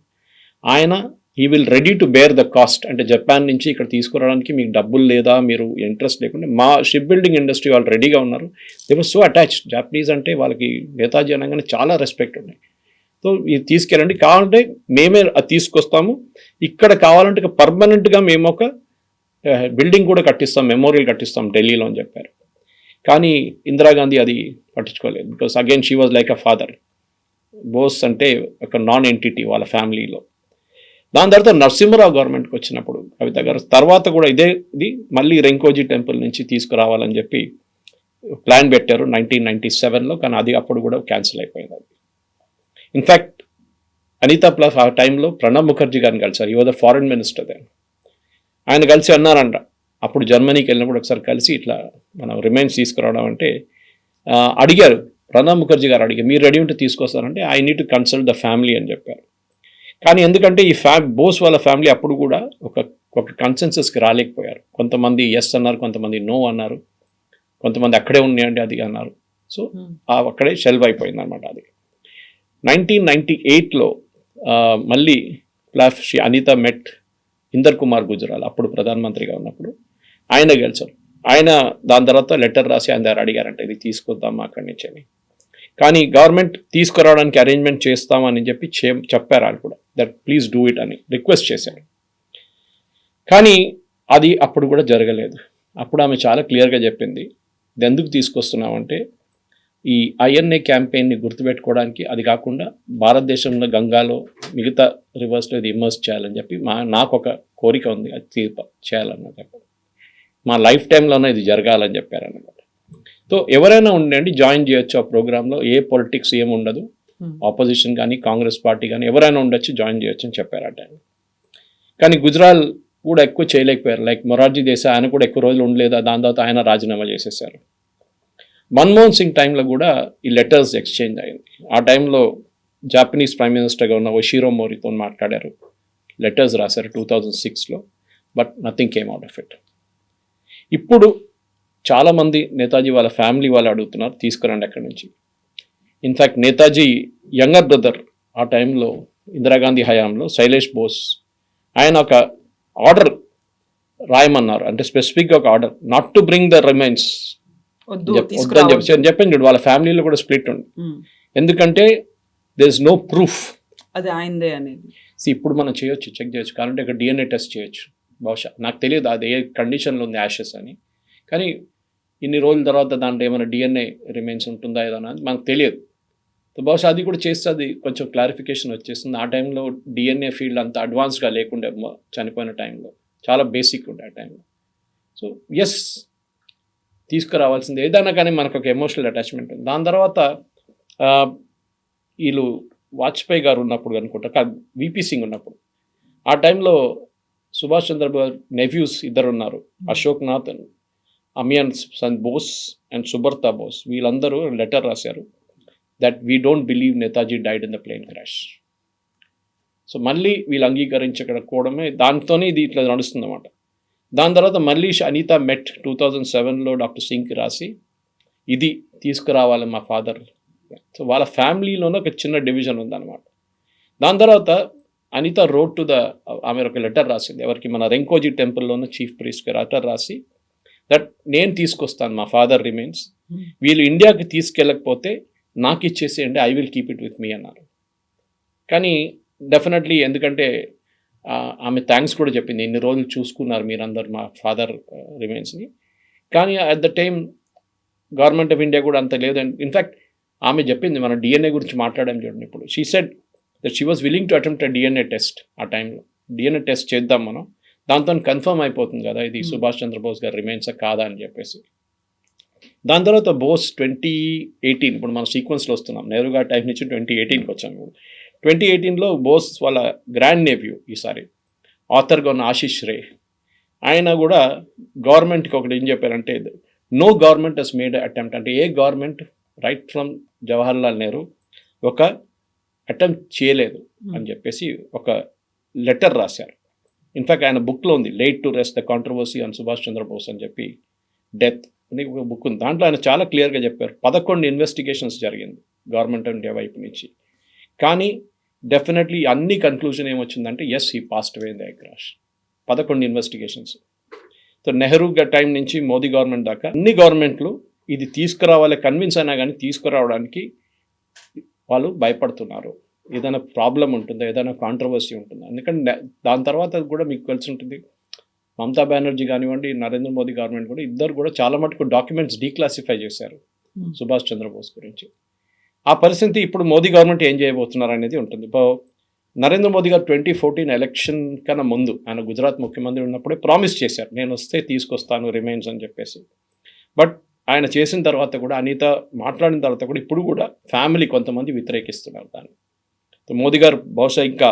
ఆయన he will ready to bear the cost, అంటే జపాన్ నుంచి ఇక్కడ తీసుకురావడానికి మీకు డబ్బులు లేదా, మీరు ఇంట్రెస్ట్ లేకుండా మా షిప్ బిల్డింగ్ ఇండస్ట్రీ వాళ్ళు రెడీగా ఉన్నారు. They were so attached. Japanese అంటే వాళ్ళకి నేతాజీ అనగానే చాలా రెస్పెక్ట్ ఉన్నాయి. సో ఇది తీసుకెళ్ళండి, కావాలంటే మేమే అది తీసుకొస్తాము, ఇక్కడ కావాలంటే పర్మనెంట్గా మేము ఒక బిల్డింగ్ కూడా కట్టిస్తాం, మెమోరియల్ కట్టిస్తాం ఢిల్లీలో అని చెప్పారు. కానీ ఇందిరాగాంధీ అది పట్టించుకోలేదు. Because again she was like a father. Bose అంటే ఒక నాన్ ఎంటిటీ వాళ్ళ ఫ్యామిలీలో. దాని తర్వాత నరసింహరావు గవర్నమెంట్కి వచ్చినప్పుడు కవిత గారు తర్వాత కూడా ఇది మళ్ళీ రెంకోజీ టెంపుల్ నుంచి తీసుకురావాలని చెప్పి ప్లాన్ పెట్టారు 1997లో. కానీ అది అప్పుడు కూడా క్యాన్సిల్ అయిపోయింది. అది ఇన్ఫ్యాక్ట్ అనితా ప్లస్ ఆ టైంలో ప్రణబ్ ముఖర్జీ గారిని కలిసారు. He was the foreign minister then. ఆయన కలిసి అన్నారంట, అప్పుడు జర్మనీకి వెళ్ళినప్పుడు ఒకసారి కలిసి ఇట్లా మనం రిమైన్స్ తీసుకురావడం అంటే అడిగారు. ప్రణబ్ ముఖర్జీ గారు అడిగారు, మీరు రెడీ ఉంటే తీసుకొస్తారంటే I need to consult the family అని చెప్పారు. కానీ ఎందుకంటే ఈ బోస్ వాళ్ళ ఫ్యామిలీ అప్పుడు కూడా ఒక కన్సెన్సస్కి రాలేకపోయారు. కొంతమంది ఎస్ అన్నారు, కొంతమంది నో అన్నారు, కొంతమంది అక్కడే ఉన్నాయండి అది అన్నారు. సో అక్కడే షెల్వ్ అయిపోయింది అనమాట. అది 1998లో మళ్ళీ అనిత మెట్ ఇందర్ కుమార్ గుజరాల్, అప్పుడు ప్రధానమంత్రిగా ఉన్నప్పుడు ఆయన గెలిచారు. ఆయన దాని తర్వాత లెటర్ రాసి ఆయన దగ్గర అడిగారంట, ఇది తీసుకొద్దామా అక్కడి నుంచి అని. కానీ గవర్నమెంట్ తీసుకురావడానికి అరేంజ్మెంట్ చేస్తామని చెప్పి చెప్పారు. వాళ్ళు కూడా దట్ ప్లీజ్ డూ ఇట్ అని రిక్వెస్ట్ చేశారు. కానీ అది అప్పుడు కూడా జరగలేదు. అప్పుడు ఆమె చాలా క్లియర్గా చెప్పింది, ఇది ఎందుకు తీసుకొస్తున్నామంటే ఈ ఐఎన్ఏ క్యాంపెయిన్ని గుర్తుపెట్టుకోవడానికి, అది కాకుండా భారతదేశంలో గంగాలో మిగతా రివర్స్లో ఇది ఇమర్స్ చేయాలని చెప్పి నాకు ఒక కోరిక ఉంది, అది చేయాలన్నది. మా లైఫ్ టైంలోనే ఇది జరగాలని చెప్పారనమాట. సో ఎవరైనా ఉండండి జాయిన్ చేయొచ్చు ఆ ప్రోగ్రాంలో, ఏ పొలిటిక్స్ ఏమి ఉండదు, ఆపోజిషన్ కానీ కాంగ్రెస్ పార్టీ కానీ ఎవరైనా ఉండొచ్చు, జాయిన్ చేయొచ్చు అని చెప్పారు ఆ టైం. కానీ గుజరాల్ కూడా ఎక్కువ చేయలేకపోయారు. లైక్ మొరార్జీ దేశాయ్ ఆయన కూడా ఎక్కువ రోజులు ఉండలేదు, దాని తర్వాత ఆయన రాజీనామా చేసేసారు. మన్మోహన్ సింగ్ టైంలో కూడా ఈ లెటర్స్ ఎక్స్చేంజ్ అయింది. ఆ టైంలో జాపనీస్ ప్రైమ్ మినిస్టర్గా ఉన్న ఒషిరో మోరితో మాట్లాడారు, లెటర్స్ రాశారు 2006లో, but nothing came out of it. ఇప్పుడు చాలామంది నేతాజీ వాళ్ళ ఫ్యామిలీ వాళ్ళు అడుగుతున్నారు తీసుకురండి అక్కడి నుంచి. ఇన్ఫ్యాక్ట్ నేతాజీ యంగర్ బ్రదర్ ఆ టైంలో ఇందిరాగాంధీ హయాంలో శైలేష్ బోస్ ఆయన ఒక ఆర్డర్ రాయమన్నారు, అంటే స్పెసిఫిక్గా ఒక order not to bring the remains వద్దని చెప్పండి. చూడు వాళ్ళ ఫ్యామిలీలో కూడా స్ప్లిట్ ఉంది, ఎందుకంటే దేర్ ఇస్ నో ప్రూఫ్ అది ఆయనదే అనేది. ఇప్పుడు మనం చేయొచ్చు, చెక్ చేయొచ్చు, కావాలంటే ఇక్కడ డిఎన్ఏ టెస్ట్ చేయొచ్చు. బహుశా నాకు తెలియదు అది ఏ కండిషన్లో ఉంది యాషెస్ అని, కానీ ఇన్ని రోజుల తర్వాత దాంట్లో ఏమైనా డిఎన్ఏ రిమైన్స్ ఉంటుందా ఏదైనా మనకు తెలియదు. బహుశా అది కూడా చేస్తే అది కొంచెం క్లారిఫికేషన్ వచ్చేస్తుంది. ఆ టైంలో డిఎన్ఏ ఫీల్డ్ అంత అడ్వాన్స్గా లేకుండే, చనిపోయిన టైంలో చాలా బేసిక్ ఉండే ఆ టైంలో. సో ఎస్ తీసుకురావాల్సింది ఏదైనా, కానీ మనకు ఒక ఎమోషనల్ అటాచ్మెంట్ ఉంది. దాని తర్వాత వీళ్ళు వాజ్పేయి గారు ఉన్నప్పుడు అనుకుంటా, విపి సింగ్ ఉన్నప్పుడు, ఆ టైంలో సుభాష్ చంద్రబోస్ నెఫ్యూస్ ఇద్దరు ఉన్నారు, అశోక్ నాథ్ అండ్ అమియాన్ బోస్ అండ్ సుబర్తా బోస్. వీళ్ళందరూ లెటర్ రాశారు that we don't believe Netaji died in the plane crash. So మళ్ళీ వీళ్ళు అంగీకరించకపోవడమే దాంతోనే ఇది ఇట్లా నడుస్తుంది అన్నమాట. దాని తర్వాత మళ్ళీ అనితా మెట్ 2007లో డాక్టర్ సింగ్కి రాసి ఇది తీసుకురావాలి మా ఫాదర్. సో వాళ్ళ ఫ్యామిలీలోనే ఒక చిన్న డివిజన్ ఉందన్నమాట. దాని తర్వాత అనిత రోడ్ టు ద, ఆమె ఒక లెటర్ రాసింది ఎవరికి, మన రెంకోజీ టెంపుల్లోనే చీఫ్ ప్రీస్ట్కి లెటర్ రాసి దట్ నేను తీసుకొస్తాను మా ఫాదర్ రిమైన్స్, వీళ్ళు ఇండియాకి తీసుకెళ్ళకపోతే నాకు ఇచ్చేసేయండి, I will keep it with me అన్నారు. కానీ డెఫినెట్లీ ఎందుకంటే ఆమె థ్యాంక్స్ కూడా చెప్పింది, ఇన్ని రోజులు చూసుకున్నారు మీరందరూ మా ఫాదర్ రిమైన్స్ని. కానీ at the time government of India కూడా అంత లేదు. ఇన్ఫ్యాక్ట్ ఆమె చెప్పింది, మనం డిఎన్ఏ గురించి మాట్లాడాం చూడండి ఇప్పుడు, she said that she was willing to attempt a DNA test. ఆ టైంలో డిఎన్ఏ టెస్ట్ చేద్దాం మనం, దాంతో కన్ఫర్మ్ అయిపోతుంది కదా ఇది సుభాష్ చంద్రబోస్ గారు రిమైన్సా కాదా అని చెప్పేసి. దాని తర్వాత బోస్ 2018, ఇప్పుడు మనం సీక్వెన్స్లో వస్తున్నాం, నెహ్రూ గారి టైం నుంచి 2018కి వచ్చాము. 2018లో బోస్ వాళ్ళ గ్రాండ్ నేవ్యూ ఈసారి ఆథర్గా ఉన్న ఆశీష్ రే, ఆయన కూడా గవర్నమెంట్కి ఒకటి ఏం చెప్పారంటే, no government has made attempt, అంటే a government right from Jawaharlal Nehru ఒక అటెంప్ట్ చేయలేదు అని చెప్పేసి ఒక లెటర్ రాశారు. ఇన్ఫ్యాక్ట్ ఆయన బుక్లో ఉంది, laid to rest the controversy on Subhash Chandra Bose అని చెప్పి, డెత్ అని ఒక బుక్ ఉంది. దాంట్లో ఆయన చాలా క్లియర్గా చెప్పారు 11 ఇన్వెస్టిగేషన్స్ జరిగింది గవర్నమెంట్ ఆఫ్ ఇండియా వైపు నుంచి. కానీ డెఫినెట్లీ అన్ని కన్క్లూజన్ ఏమొచ్చిందంటే as he passed away in the crash. 11 investigations. So Nehru time నుంచి మోదీ గవర్నమెంట్ దాకా అన్ని గవర్నమెంట్లు ఇది తీసుకురావాలి కన్విన్స్ అయినా కానీ తీసుకురావడానికి వాళ్ళు భయపడుతున్నారు. ఏదైనా ప్రాబ్లం ఉంటుందా, ఏదైనా కాంట్రవర్సీ ఉంటుందా, ఎందుకంటే దాని తర్వాత కూడా మీకు తెలిసి ఉంటుంది, మమతా బెనర్జీ కానివ్వండి, నరేంద్ర మోదీ గవర్నమెంట్ కూడా ఇద్దరు కూడా చాలా మటుకు డాక్యుమెంట్స్ డీక్లాసిఫై చేశారు సుభాష్ చంద్రబోస్ గురించి. ఆ పరిస్థితి ఇప్పుడు మోదీ గవర్నమెంట్ ఏం చేయబోతున్నారు అనేది ఉంటుంది. ఇప్పుడు నరేంద్ర మోదీ గారు 2014 ఎలక్షన్ కన్నా ముందు ఆయన గుజరాత్ ముఖ్యమంత్రి ఉన్నప్పుడే ప్రామిస్ చేశారు, నేను వస్తే తీసుకొస్తాను రిమైన్స్ అని చెప్పేసి. బట్ ఆయన చేసిన తర్వాత కూడా, అనిత మాట్లాడిన తర్వాత కూడా ఇప్పుడు కూడా ఫ్యామిలీ కొంతమంది వ్యతిరేకిస్తున్నారు దాన్ని. మోదీ గారు బహుశా ఇంకా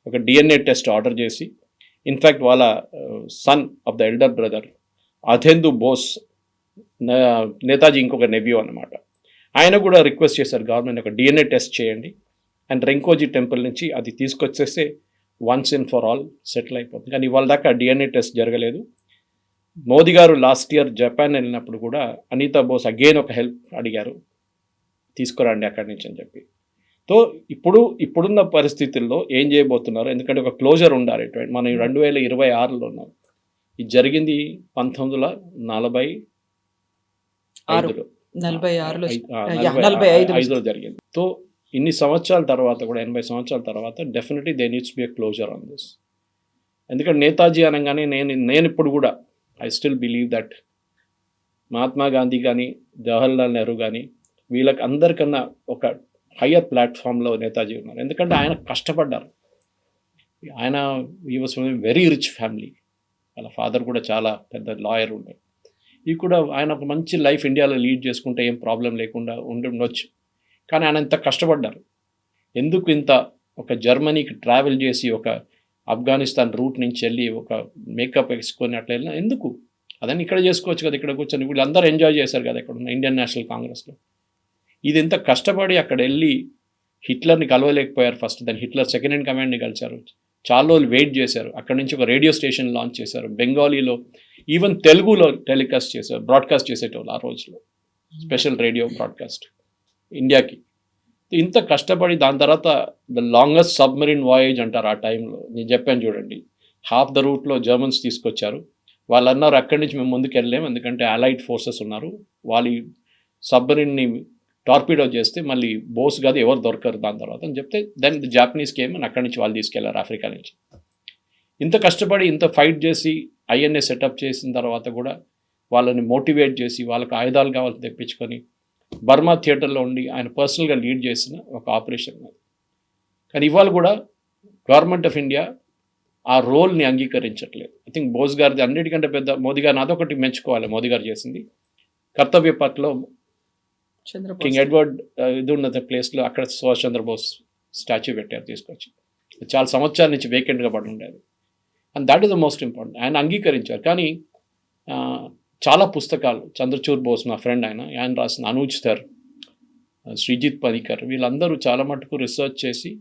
ఒక డిఎన్ఏ టెస్ట్ ఆర్డర్ చేసి, ఇన్ఫ్యాక్ట్ వాళ్ళ son of the elder brother Ardhendu Bose, Netaji ఇంకొక నెవ్యూ అనమాట, ఆయన కూడా రిక్వెస్ట్ చేశారు గవర్నమెంట్ ఒక డిఎన్ఏ టెస్ట్ చేయండి అండ్ రెంకోజీ టెంపుల్ నుంచి అది తీసుకొచ్చేస్తే once and for all settle అయిపోతుంది. కానీ ఇవాళ దాకా డిఎన్ఏ టెస్ట్ జరగలేదు. మోదీ గారు లాస్ట్ ఇయర్ జపాన్ వెళ్ళినప్పుడు కూడా అనితా బోస్ అగైన్ ఒక హెల్ప్ అడిగారు, తీసుకురండి అక్కడి నుంచి అని చెప్పి. సో ఇప్పుడున్న పరిస్థితుల్లో ఏం చేయబోతున్నారు, ఎందుకంటే ఒక క్లోజర్ ఉండాలి. మనం 2026లో ఉన్నాం, ఇది జరిగింది 1945లో జరిగింది. సో ఇన్ని సంవత్సరాల తర్వాత కూడా, 80 సంవత్సరాల తర్వాత definitely they needs be a closure on this. ఎందుకంటే నేతాజీ అనగానే నేను ఇప్పుడు కూడా I still believe that Mahatma Gandhi కానీ, జవహర్లాల్ నెహ్రూ కానీ, వీళ్ళకి అందరికన్నా ఒక హయ్యర్ ప్లాట్ఫామ్లో నేతాజీ ఉన్నారు. ఎందుకంటే ఆయన కష్టపడ్డారు. ఆయన ఈ వాజ్ వెరీ రిచ్ ఫ్యామిలీ, వాళ్ళ ఫాదర్ కూడా చాలా పెద్ద లాయర్ ఉండే. ఇది కూడా ఆయన ఒక మంచి లైఫ్ ఇండియాలో లీడ్ చేసుకుంటే ఏం ప్రాబ్లం లేకుండా ఉండొచ్చు. కానీ ఆయన ఇంత కష్టపడ్డారు. ఎందుకు ఇంత ఒక జర్మనీకి ట్రావెల్ చేసి ఒక ఆఫ్ఘనిస్తాన్ రూట్ నుంచి వెళ్ళి ఒక మేకప్ వేసుకొని అట్లా వెళ్ళినా ఎందుకు? అదని ఇక్కడ చేసుకోవచ్చు కదా, ఇక్కడ కూర్చొని వీళ్ళందరూ ఎంజాయ్ చేశారు కదా ఇక్కడ ఉన్న ఇండియన్ నేషనల్ కాంగ్రెస్లో. ఇది ఎంత కష్టపడి అక్కడ వెళ్ళి హిట్లర్ని కలవలేకపోయారు ఫస్ట్, దాన్ని హిట్లర్ సెకండ్ ఇన్ కమాండ్ని కలిశారు, చాలా రోజులు వెయిట్ చేశారు. అక్కడ నుంచి ఒక రేడియో స్టేషన్ లాంచ్ చేశారు, బెంగాలీలో ఈవెన్ తెలుగులో టెలికాస్ట్ చేశారు, బ్రాడ్కాస్ట్ చేసేటోళ్ళు ఆ రోజులో, స్పెషల్ రేడియో బ్రాడ్కాస్ట్ ఇండియాకి. ఇంత కష్టపడి దాని తర్వాత ద లాంగెస్ట్ సబ్మరీన్ వాయేజ్ అంటారు ఆ టైంలో. నేను చెప్పాను చూడండి, హాఫ్ ద రూట్లో జర్మన్స్ తీసుకొచ్చారు. వాళ్ళు అన్నారు అక్కడి నుంచి మేము ముందుకు వెళ్ళలేము, ఎందుకంటే అలైడ్ ఫోర్సెస్ ఉన్నారు, వాళ్ళు సబ్మరీన్ని టార్పీడో చేస్తే మళ్ళీ బోస్ కాదు ఎవరు దొరకరు దాని తర్వాత అని చెప్తే దెన్ ది జాపనీస్ కేమ్ అని అక్కడి నుంచి వాళ్ళు తీసుకెళ్లారు ఆఫ్రికా నుంచి. ఇంత కష్టపడి ఇంత ఫైట్ చేసి ఐఎన్ఏ సెటప్ చేసిన తర్వాత కూడా వాళ్ళని మోటివేట్ చేసి వాళ్ళకి ఆయుధాలు కావాలి తెప్పించుకొని బర్మా థియేటర్లో ఉండి ఆయన పర్సనల్గా లీడ్ చేసిన ఒక ఆపరేషన్ అది. కానీ ఇవాళ కూడా గవర్నమెంట్ ఆఫ్ ఇండియా ఆ రోల్ని అంగీకరించట్లేదు. ఐ థింక్ బోస్ గారిది అన్నిటికంటే పెద్ద, మోదీ గారిని అదొకటి మెచ్చుకోవాలి, మోదీ గారు చేసింది. కర్తవ్య పథ్లో కింగ్ ఎడ్వర్డ్ ఇది ఉన్న ప్లేస్లో అక్కడ సుభాష్ చంద్రబోస్ స్టాచ్యూ పెట్టారు తీసుకొచ్చి. చాలా సంవత్సరాల నుంచి వేకెంట్గా పడి ఉండేది. And that is the most important. ఆయన అంగీకరించారు. కానీ చాలా పుస్తకాలు, చంద్రచూడ్ బోస్ నా ఫ్రెండ్, ఆయన రాసిన అనూజ్ థర్, శ్రీజిత్ పనికర్, వీళ్ళందరూ చాలా మటుకు రీసెర్చ్ చేసి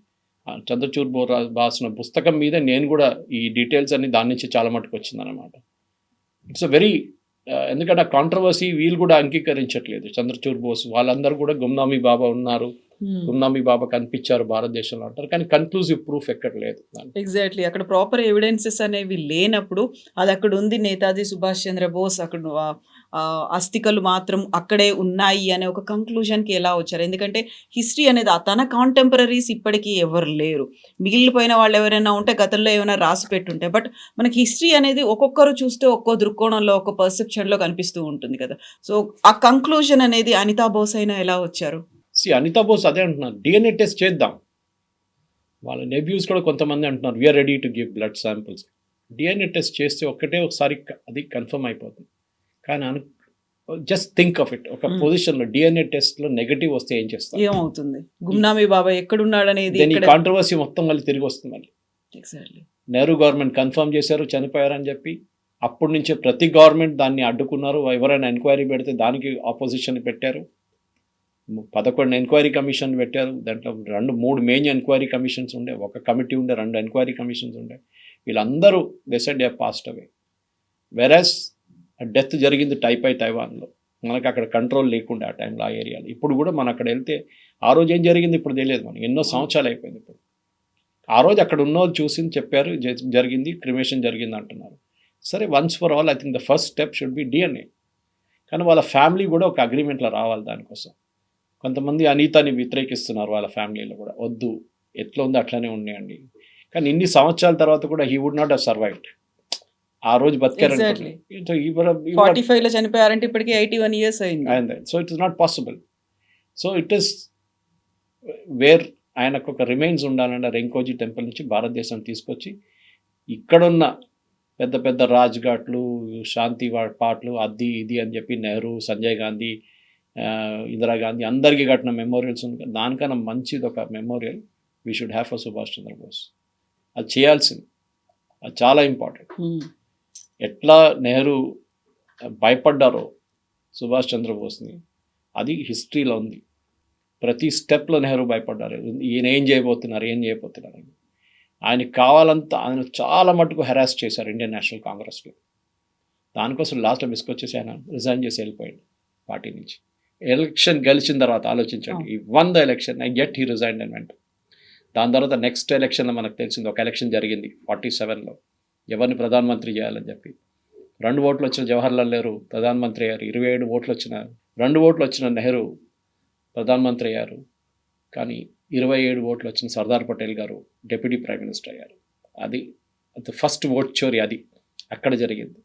చంద్రచూడ్ బోస్ రాసిన పుస్తకం మీద నేను కూడా ఈ డీటెయిల్స్ అన్ని దాని నుంచి చాలా మటుకు వచ్చిందనమాట. ఇట్స్ అ వెరీ, ఎందుకంటే ఆ కాంట్రవర్సీ వీళ్ళు కూడా అంగీకరించట్లేదు. చంద్రచూడ్ బోస్ వాళ్ళందరూ కూడా గుమ్నామీ బాబా ఉన్నారు, గుమ్నామీ బాబా కనిపించారు భారతదేశంలో అంటారు, కానీ కన్క్లూజివ్ ప్రూఫ్ ఎక్కడ లేదు. ఎగ్జాక్ట్లీ, అక్కడ ప్రాపర్ ఎవిడెన్సెస్ అనేవి లేనప్పుడు అది అక్కడ ఉంది నేతాజీ సుభాష్ చంద్రబోస్ అక్కడ అస్థికలు మాత్రం అక్కడే ఉన్నాయి అనే ఒక కంక్లూజన్కి ఎలా వచ్చారు? ఎందుకంటే హిస్టరీ అనేది తన కాంటెంపరీస్ ఇప్పటికీ ఎవరు లేరు, మిగిలిపోయిన వాళ్ళు ఎవరైనా ఉంటే గతంలో ఏమైనా రాసి పెట్టుంటే, బట్ మనకి హిస్టరీ అనేది ఒక్కొక్కరు చూస్తే ఒక్కో దృక్కోణంలో ఒక్కో పర్సెప్షన్లో కనిపిస్తూ ఉంటుంది కదా. సో ఆ కంక్లూజన్ అనేది అనితా బోస్ అయినా ఎలా వచ్చారు? అనితా బోస్ అదే అంటున్నారు, డిఎన్ఏ టెస్ట్ చేద్దాం. వాళ్ళ నెవ్యూస్ కూడా కొంతమంది అంటున్నారు we are ready to give blood samples. DNA test చేస్తే ఒకసారి అది కన్ఫర్మ్ అయిపోతుంది. కానీ జస్ట్ థింక్ ఆఫ్ ఇట్, ఒక పొజిషన్లో డిఎన్ఏ టెస్ట్లో నెగటివ్ వస్తే ఏం చేస్తారు, ఏమవుతుంది? గుమ్నామీ బాబా ఎక్కడున్నాడు అనేది కాంట్రవర్సీ మొత్తం మళ్ళీ తిరిగి వస్తుంది. మళ్ళీ ఎగ్జాక్ట్లీ నెహ్రూ గవర్నమెంట్ కన్ఫర్మ్ చేశారు చనిపోయారని చెప్పి, అప్పటి నుంచే ప్రతి గవర్నమెంట్ దాన్ని అడ్డుకున్నారు. ఎవరైనా ఎంక్వైరీ పెడితే దానికి ఆపోజిషన్ పెట్టారు. 11 ఎంక్వైరీ కమిషన్ పెట్టారు. దాంట్లో 2-3 మెయిన్ ఎంక్వైరీ కమిషన్స్ ఉండే, ఒక కమిటీ ఉండే, 2 ఎంక్వైరీ కమిషన్స్ ఉండే. వీళ్ళందరూ డిసైడ్ పాస్ట్ అవే. వెరాస్ డెత్ జరిగింది తైవాన్లో, మనకు అక్కడ కంట్రోల్ లేకుండా ఆ టైంలో ఆ ఏరియాలో. ఇప్పుడు కూడా మనం అక్కడ వెళ్తే ఆ రోజు ఏం జరిగింది ఇప్పుడు తెలియదు మనకి, ఎన్నో సంవత్సరాలు అయిపోయింది. ఇప్పుడు ఆ రోజు అక్కడ ఉన్న వాళ్ళు చూసి చెప్పారు జరిగింది, క్రిమేషన్ జరిగింది అంటున్నారు. సరే, once for all I think the first step should be DNA. కానీ వాళ్ళ ఫ్యామిలీ కూడా ఒక అగ్రిమెంట్లో రావాలి దానికోసం. కొంతమంది అనితాని వ్యతిరేకిస్తున్నారు వాళ్ళ ఫ్యామిలీలో కూడా, వద్దు ఎట్లా ఉందో అట్లానే ఉన్నాయండి. కానీ ఇన్ని సంవత్సరాల తర్వాత కూడా he would not have survived. ఆ రోజు బతికారు, 45లో చనిపోయారంటే ఇప్పటికి 81 years అయింది. So it is not possible. So it is where ఆయనకు ఒక రిమైన్స్ ఉండాలంటే రెంకోజీ టెంపుల్ నుంచి భారతదేశం తీసుకొచ్చి ఇక్కడున్న పెద్ద పెద్ద రాజ్ఘాట్లు, శాంతి పాటలు, అది ఇది అని చెప్పి నెహ్రూ, సంజయ్ గాంధీ, ఇందిరాగాంధీ అందరికీ కట్టిన మెమోరియల్స్ ఉంది. దానికన్నా మంచిది ఒక memorial we should have for Subhash Chandra Bose. అది చేయాల్సింది, అది చాలా ఇంపార్టెంట్. ఎట్లా నెహ్రూ భయపడ్డారో సుభాష్ చంద్రబోస్ని, అది హిస్టరీలో ఉంది. ప్రతి స్టెప్లో నెహ్రూ భయపడ్డారు, ఈయన ఏం చేయబోతున్నారు. ఆయనకి కావాలంతా ఆయన చాలా మటుకు హెరాస్ చేశారు ఇండియన్ నేషనల్ కాంగ్రెస్లో. దానికోసం లాస్ట్లో బిస్కొచ్చేసి ఆయన రిజైన్ చేసి వెళ్ళిపోయాడు పార్టీ నుంచి. ఎలక్షన్ గెలిచిన తర్వాత ఆలోచించండి, ఈ 100 election I get he resign and వెంట. దాని తర్వాత నెక్స్ట్ ఎలక్షన్లో మనకు తెలిసింది, ఒక ఎలక్షన్ జరిగింది 47లో, ఎవరిని ప్రధానమంత్రి చేయాలని చెప్పి. 2 ఓట్లు వచ్చిన జవహర్లాల్ నెహ్రూ ప్రధానమంత్రి అయ్యారు. 27 ఓట్లు వచ్చిన 2 ఓట్లు వచ్చిన నెహ్రూ ప్రధానమంత్రి అయ్యారు. కానీ 27 ఓట్లు వచ్చిన సర్దార్ పటేల్ గారు డిప్యూటీ ప్రైమ్ మినిస్టర్ అయ్యారు. అది ఫస్ట్ ఓట్ చోరీ అది అక్కడ జరిగింది.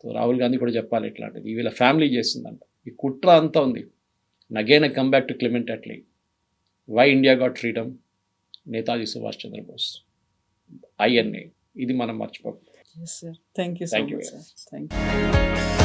సో రాహుల్ గాంధీ కూడా చెప్పాలి ఇట్లాంటిది, వీళ్ళ ఫ్యామిలీ చేసిందంట. ఈ కుట్ర అంతా ఉంది. Again come back to Clement Attlee, why India got freedom, Netaji Subhash Chandrabose, INA. ఇది మనం మర్చిపోకూడదు. Yes, sir. Thank you so much, sir. Thank you.